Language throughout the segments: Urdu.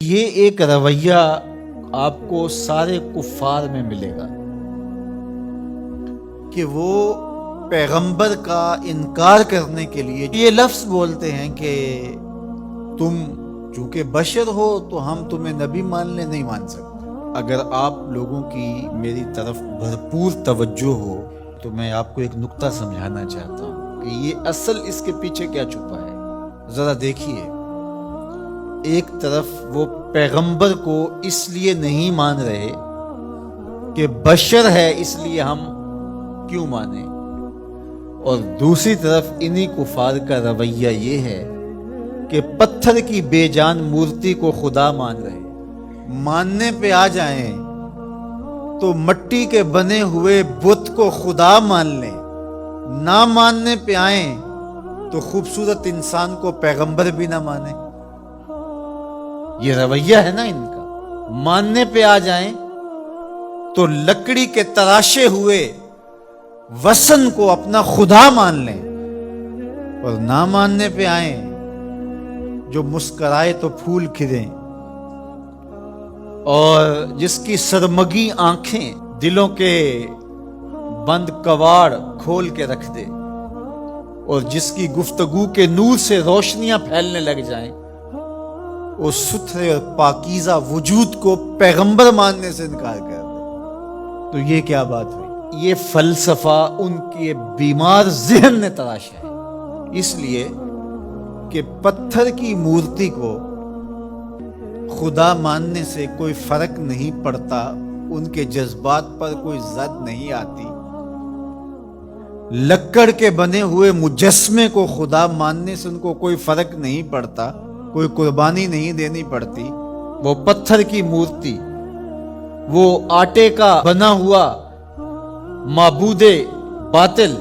یہ ایک رویہ آپ کو سارے کفار میں ملے گا کہ وہ پیغمبر کا انکار کرنے کے لیے یہ لفظ بولتے ہیں کہ تم چونکہ بشر ہو تو ہم تمہیں نبی ماننے نہیں مان سکتے۔ اگر آپ لوگوں کی میری طرف بھرپور توجہ ہو تو میں آپ کو ایک نکتہ سمجھانا چاہتا ہوں کہ یہ اصل اس کے پیچھے کیا چھپا ہے۔ ذرا دیکھیے، ایک طرف وہ پیغمبر کو اس لیے نہیں مان رہے کہ بشر ہے اس لیے ہم کیوں مانیں، اور دوسری طرف انہی کفار کا رویہ یہ ہے کہ پتھر کی بے جان مورتی کو خدا مان رہے، ماننے پہ آ جائیں تو مٹی کے بنے ہوئے بت کو خدا مان لیں، نہ ماننے پہ آئیں تو خوبصورت انسان کو پیغمبر بھی نہ مانیں۔ یہ رویہ ہے نا ان کا، ماننے پہ آ جائیں تو لکڑی کے تراشے ہوئے وثن کو اپنا خدا مان لیں، اور نہ ماننے پہ آئیں جو مسکرائے تو پھول کھلیں، اور جس کی سرمگی آنکھیں دلوں کے بند کواڑ کھول کے رکھ دے، اور جس کی گفتگو کے نور سے روشنیاں پھیلنے لگ جائیں، اس ستھرے اور پاکیزہ وجود کو پیغمبر ماننے سے انکار کر دے، تو یہ کیا بات ہوئی؟ یہ فلسفہ ان کے بیمار ذہن نے تراشا ہے، اس لیے کہ پتھر کی مورتی کو خدا ماننے سے کوئی فرق نہیں پڑتا، ان کے جذبات پر کوئی زد نہیں آتی۔ لکڑ کے بنے ہوئے مجسمے کو خدا ماننے سے ان کو کوئی فرق نہیں پڑتا، کوئی قربانی نہیں دینی پڑتی۔ وہ پتھر کی مورتی، وہ آٹے کا بنا ہوا معبود باطل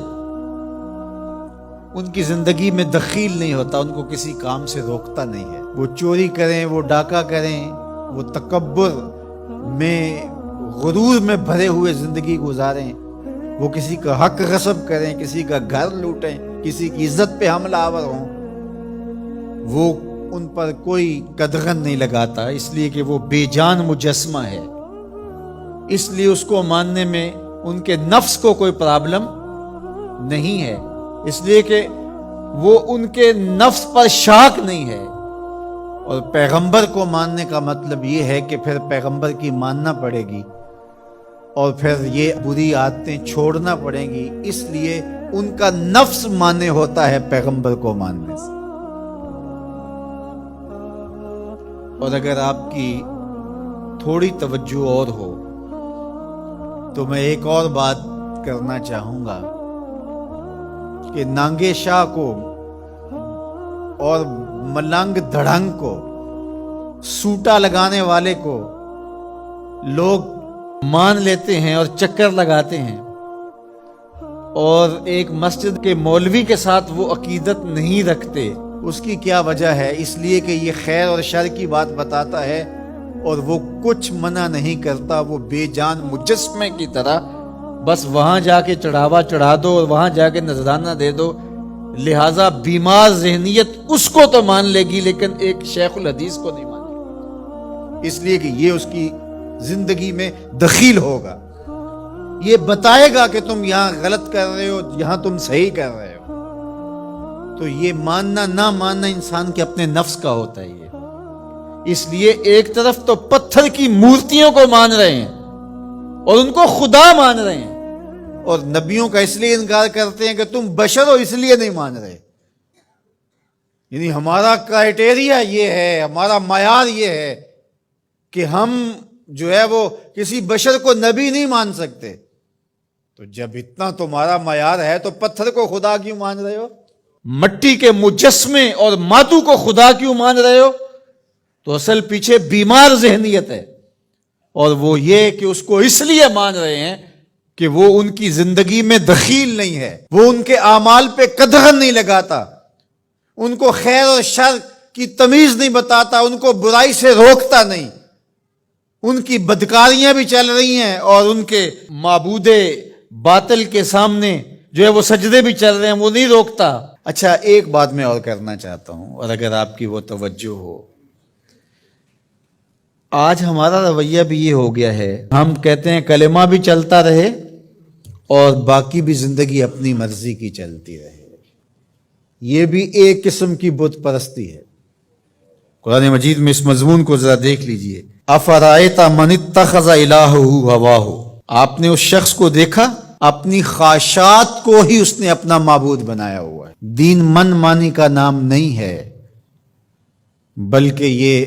ان کی زندگی میں دخیل نہیں ہوتا، ان کو کسی کام سے روکتا نہیں ہے۔ وہ چوری کریں، وہ ڈاکہ کریں، وہ تکبر میں غرور میں بھرے ہوئے زندگی گزاریں، وہ کسی کا حق غصب کریں، کسی کا گھر لوٹیں، کسی کی عزت پہ حملہ آور ہوں، وہ ان پر کوئی قدغن نہیں لگاتا، اس لیے کہ وہ بے جان مجسمہ ہے، اس لیے اس کو ماننے میں ان کے نفس کو کوئی پرابلم نہیں ہے، اس لیے کہ وہ ان کے نفس پر شاک نہیں ہے۔ اور پیغمبر کو ماننے کا مطلب یہ ہے کہ پھر پیغمبر کی ماننا پڑے گی، اور پھر یہ بری عادتیں چھوڑنا پڑیں گی، اس لیے ان کا نفس مانے ہوتا ہے پیغمبر کو ماننے سے۔ اور اگر آپ کی تھوڑی توجہ اور ہو تو میں ایک اور بات کرنا چاہوں گا کہ نانگے شاہ کو اور ملنگ دھڑنگ کو، سوٹا لگانے والے کو لوگ مان لیتے ہیں اور چکر لگاتے ہیں، اور ایک مسجد کے مولوی کے ساتھ وہ عقیدت نہیں رکھتے۔ اس کی کیا وجہ ہے؟ اس لیے کہ یہ خیر اور شر کی بات بتاتا ہے اور وہ کچھ منع نہیں کرتا، وہ بے جان مجسمے کی طرح بس وہاں جا کے چڑھاوا چڑھا دو اور وہاں جا کے نذرانہ دے دو، لہٰذا بیمار ذہنیت اس کو تو مان لے گی لیکن ایک شیخ الحدیث کو نہیں مانے گی، اس لیے کہ یہ اس کی زندگی میں دخیل ہوگا، یہ بتائے گا کہ تم یہاں غلط کر رہے ہو، یہاں تم صحیح کر رہے ہو۔ تو یہ ماننا نہ ماننا انسان کے اپنے نفس کا ہوتا ہے۔ یہ اس لیے ایک طرف تو پتھر کی مورتیوں کو مان رہے ہیں اور ان کو خدا مان رہے ہیں، اور نبیوں کا اس لیے انکار کرتے ہیں کہ تم بشر ہو اس لیے نہیں مان رہے، یعنی ہمارا کرائیٹیریا یہ ہے، ہمارا معیار یہ ہے کہ ہم جو ہے وہ کسی بشر کو نبی نہیں مان سکتے۔ تو جب اتنا تمہارا معیار ہے تو پتھر کو خدا کیوں مان رہے ہو؟ مٹی کے مجسمے اور ماتو کو خدا کیوں مان رہے ہو؟ تو اصل پیچھے بیمار ذہنیت ہے، اور وہ یہ کہ اس کو اس لیے مان رہے ہیں کہ وہ ان کی زندگی میں دخیل نہیں ہے، وہ ان کے اعمال پہ قدغن نہیں لگاتا، ان کو خیر اور شر کی تمیز نہیں بتاتا، ان کو برائی سے روکتا نہیں، ان کی بدکاریاں بھی چل رہی ہیں اور ان کے معبود باطل کے سامنے جو ہے وہ سجدے بھی چل رہے ہیں، وہ نہیں روکتا۔ اچھا، ایک بات میں اور کرنا چاہتا ہوں، اور اگر آپ کی وہ توجہ ہو آج ہمارا رویہ بھی یہ ہو گیا ہے، ہم کہتے ہیں کلمہ بھی چلتا رہے اور باقی بھی زندگی اپنی مرضی کی چلتی رہے۔ یہ بھی ایک قسم کی بت پرستی ہے۔ قرآن مجید میں اس مضمون کو ذرا دیکھ لیجئے۔ افرأیت من اتخذ الہہ ہواہ، آپ نے اس شخص کو دیکھا اپنی خواہشات کو ہی اس نے اپنا معبود بنایا ہوا ہے۔ دین من مانی کا نام نہیں ہے، بلکہ یہ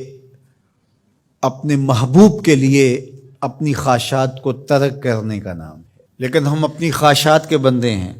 اپنے محبوب کے لیے اپنی خواہشات کو ترک کرنے کا نام ہے۔ لیکن ہم اپنی خواہشات کے بندے ہیں،